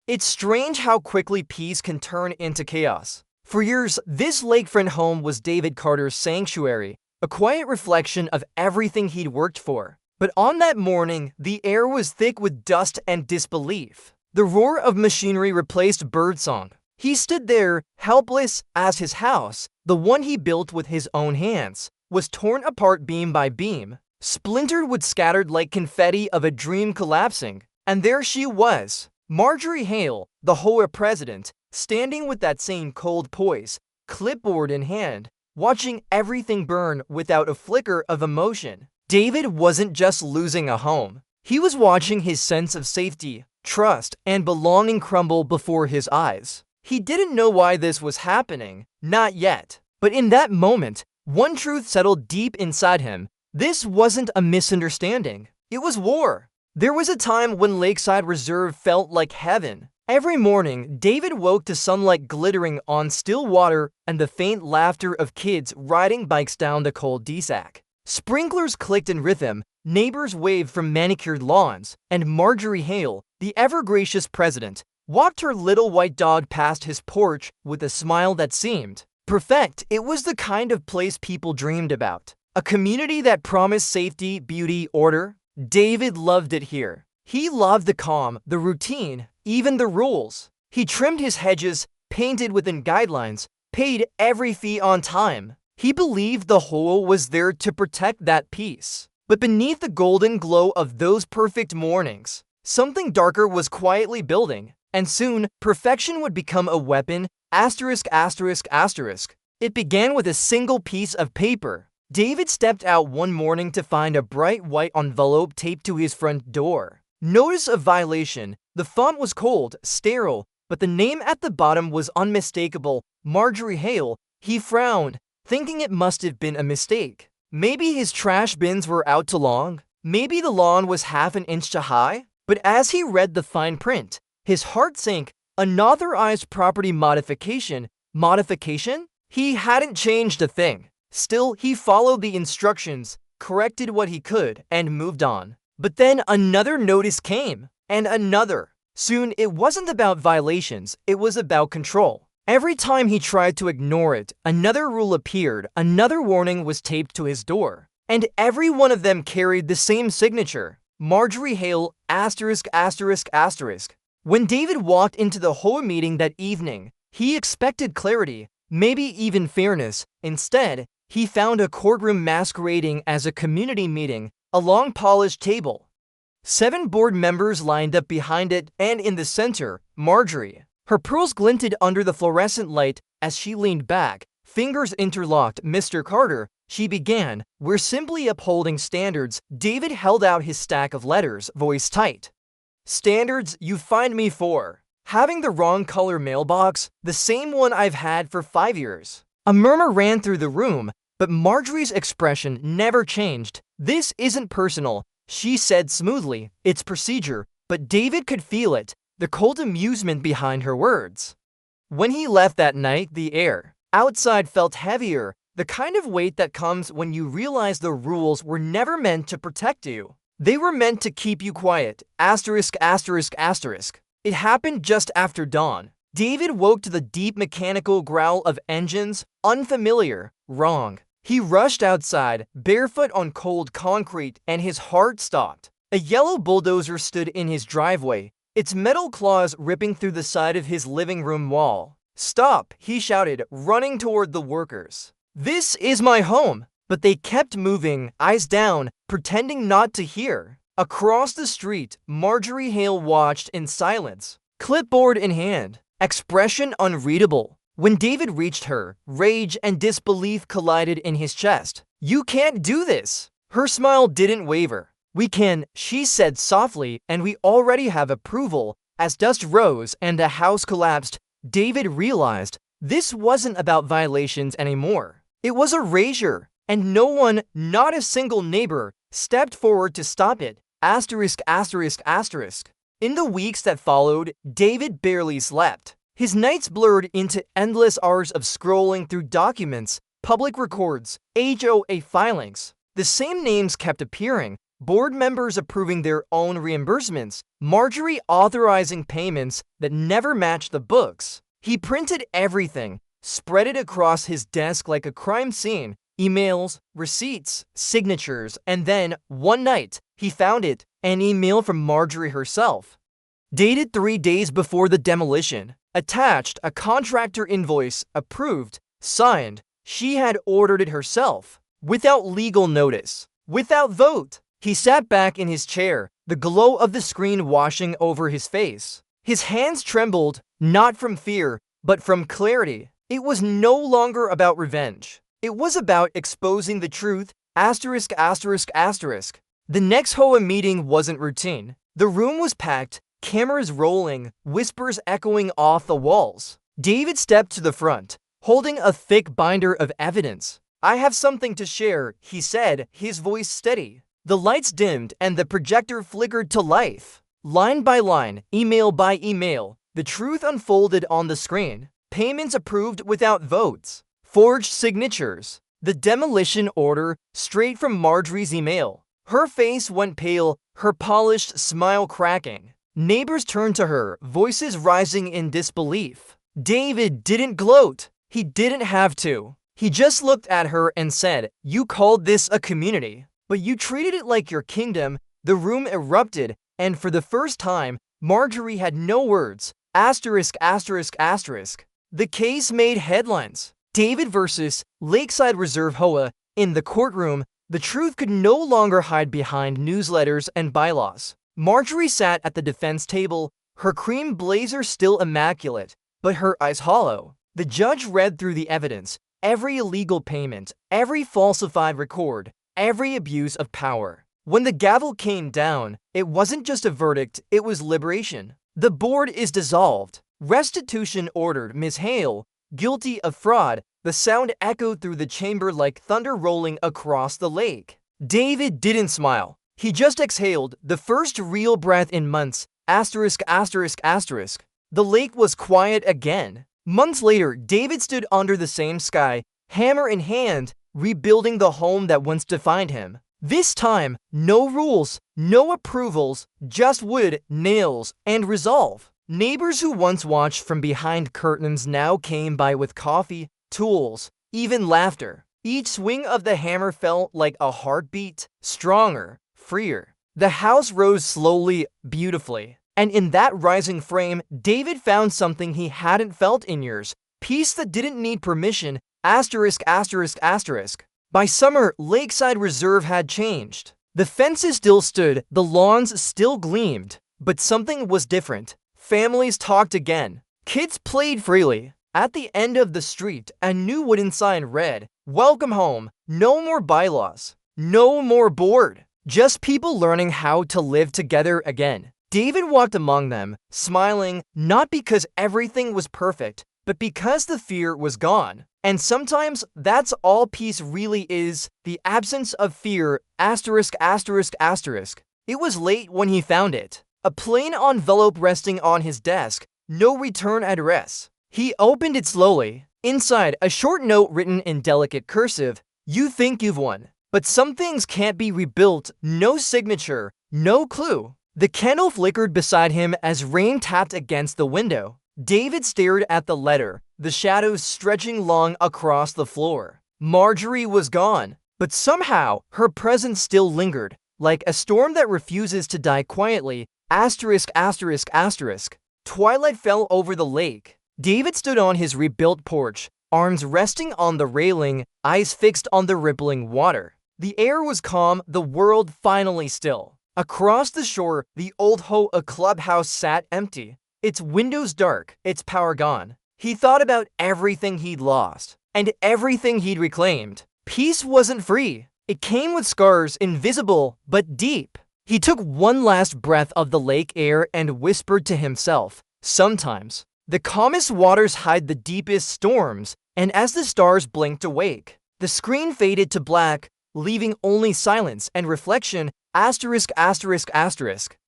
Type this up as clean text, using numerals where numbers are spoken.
It's strange how quickly peace can turn into chaos. For years, this lakefront home was David Carter's sanctuary, a quiet reflection of everything he'd worked for. But on that morning, the air was thick with dust and disbelief. The roar of machinery replaced birdsong. He stood there, helpless, as his house, the one he built with his own hands, was torn apart beam by beam, splintered with scattered like confetti of a dream collapsing. And there she was, Marjorie Hale, the HOA president, standing with that same cold poise, clipboard in hand, watching everything burn without a flicker of emotion. David wasn't just losing a home. He was watching his sense of safety, trust, and belonging crumble before his eyes. He didn't know why this was happening, not yet. But in that moment, one truth settled deep inside him. This wasn't a misunderstanding. It was war. There was a time when Lakeside Reserve felt like heaven. Every morning, David woke to sunlight glittering on still water and the faint laughter of kids riding bikes down the cul-de-sac. Sprinklers clicked in rhythm, neighbors waved from manicured lawns, and Marjorie Hale, the ever-gracious president, walked her little white dog past his porch with a smile that seemed perfect. It was the kind of place people dreamed about. A community that promised safety, beauty, order. David loved it here. He loved the calm, the routine, even the rules. He trimmed his hedges, painted within guidelines, paid every fee on time. He believed the HOA was there to protect that peace. But beneath the golden glow of those perfect mornings, something darker was quietly building. And soon, perfection would become a weapon. It began with a single piece of paper. David stepped out one morning to find a bright white envelope taped to his front door. Notice of violation. The font was cold, sterile, but the name at the bottom was unmistakable. Marjorie Hale. He frowned, thinking it must have been a mistake. Maybe his trash bins were out too long. Maybe the lawn was half an inch too high. But as he read the fine print, his heart sank. Unauthorized property modification. Modification? He hadn't changed a thing. Still, he followed the instructions, corrected what he could, and moved on. But then another notice came, and another. Soon, it wasn't about violations, it was about control. Every time he tried to ignore it, another rule appeared, another warning was taped to his door. And every one of them carried the same signature. Marjorie Hale, ****. When David walked into the HOA meeting that evening, he expected clarity, maybe even fairness. Instead, he found a courtroom masquerading as a community meeting, a long polished table. 7 board members lined up behind it, and in the center, Marjorie. Her pearls glinted under the fluorescent light as she leaned back, fingers interlocked. "Mr. Carter," she began, "we're simply upholding standards." David held out his stack of letters, voice tight. "Standards you fined me for having the wrong color mailbox, the same one I've had for 5 years." A murmur ran through the room, but Marjorie's expression never changed. "This isn't personal," she said smoothly. "It's procedure." But David could feel it, the cold amusement behind her words. When he left that night, the air outside felt heavier, the kind of weight that comes when you realize the rules were never meant to protect you. They were meant to keep you quiet. It happened just after dawn. David woke to the deep mechanical growl of engines, unfamiliar, wrong. He rushed outside, barefoot on cold concrete, and his heart stopped. A yellow bulldozer stood in his driveway, its metal claws ripping through the side of his living room wall. "Stop," he shouted, running toward the workers. "This is my home." But they kept moving, eyes down, pretending not to hear. Across the street, Marjorie Hale watched in silence, clipboard in hand, expression unreadable. When David reached her, rage and disbelief collided in his chest. "You can't do this." Her smile didn't waver. "We can," she said softly, "and we already have approval." As dust rose and the house collapsed, David realized this wasn't about violations anymore. It was erasure, and no one, not a single neighbor, stepped forward to stop it. In the weeks that followed, David barely slept. His nights blurred into endless hours of scrolling through documents, public records, HOA filings. The same names kept appearing, board members approving their own reimbursements, Marjorie authorizing payments that never matched the books. He printed everything, spread it across his desk like a crime scene, emails, receipts, signatures, and then, one night, he found it, an email from Marjorie herself. Dated 3 days before the demolition. Attached, a contractor invoice, approved, signed. She had ordered it herself, without legal notice, without vote. He sat back in his chair, the glow of the screen washing over his face. His hands trembled, not from fear, but from clarity. It was no longer about revenge. It was about exposing the truth, asterisk, asterisk, asterisk. The next HOA meeting wasn't routine. The room was packed, cameras rolling, whispers echoing off the walls. David stepped to the front, holding a thick binder of evidence. "I have something to share," he said, his voice steady. The lights dimmed and the projector flickered to life. Line by line, email by email, the truth unfolded on the screen. Payments approved without votes. Forged signatures. The demolition order straight from Marjorie's email. Her face went pale, her polished smile cracking. Neighbors turned to her, voices rising in disbelief. David didn't gloat. He didn't have to. He just looked at her and said, "You called this a community, but you treated it like your kingdom." The room erupted, and for the first time, Marjorie had no words. Asterisk, asterisk, asterisk. The case made headlines. David versus Lakeside Reserve HOA. In the courtroom, the truth could no longer hide behind newsletters and bylaws. Marjorie sat at the defense table, her cream blazer still immaculate, but her eyes hollow. The judge read through the evidence, every illegal payment, every falsified record, every abuse of power. When the gavel came down, it wasn't just a verdict, it was liberation. The board is dissolved. Restitution ordered. Ms. Hale, guilty of fraud. The sound echoed through the chamber like thunder rolling across the lake. David didn't smile. He just exhaled, the first real breath in months. Asterisk, asterisk, asterisk. The lake was quiet again. Months later, David stood under the same sky, hammer in hand, rebuilding the home that once defined him. This time, no rules, no approvals, just wood, nails, and resolve. Neighbors who once watched from behind curtains now came by with coffee, tools, even laughter. Each swing of the hammer felt like a heartbeat, stronger, freer. The house rose slowly, beautifully. And in that rising frame, David found something he hadn't felt in years. Peace that didn't need permission. Asterisk, asterisk, asterisk. By summer, Lakeside Reserve had changed. The fences still stood, the lawns still gleamed. But something was different. Families talked again. Kids played freely. At the end of the street, a new wooden sign read, "Welcome home. No more bylaws. No more board. Just people learning how to live together again." David walked among them, smiling, not because everything was perfect, but because the fear was gone. And sometimes that's all peace really is, the absence of fear. Asterisk, asterisk, asterisk. It was late when he found it. A plain envelope resting on his desk, no return address. He opened it slowly. Inside, a short note written in delicate cursive. "You think you've won, but some things can't be rebuilt." No signature, no clue. The candle flickered beside him as rain tapped against the window. David stared at the letter, the shadows stretching long across the floor. Marjorie was gone, but somehow her presence still lingered, like a storm that refuses to die quietly. Asterisk, asterisk, asterisk. Twilight fell over the lake. David stood on his rebuilt porch, arms resting on the railing, eyes fixed on the rippling water. The air was calm, the world finally still. Across the shore, the old HOA clubhouse sat empty, its windows dark, its power gone. He thought about everything he'd lost, and everything he'd reclaimed. Peace wasn't free. It came with scars, invisible but deep. He took one last breath of the lake air and whispered to himself, "Sometimes, the calmest waters hide the deepest storms." And as the stars blinked awake, the screen faded to black, leaving only silence and reflection. Asterisk, asterisk, asterisk.